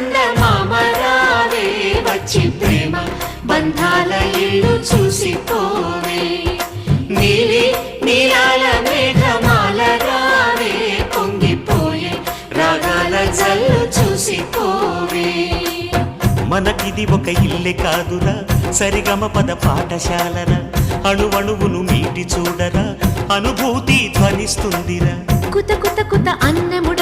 చందమామ రావే వచ్చి ప్రేమ బంధాల ఇల్లు చూసిపోవే నీలి నీలాల మేఘమాల రావే పొంగిపోయే రాగాల జల్లు చూసిపోవే మనకిది ఒక ఇల్లే కాదురా సరిగమ పద పాఠశాలరా అణువణువును మీటి చూడరా అనుభూతి ధ్వనిస్తుందిరా కుత కుత కుత అన్నము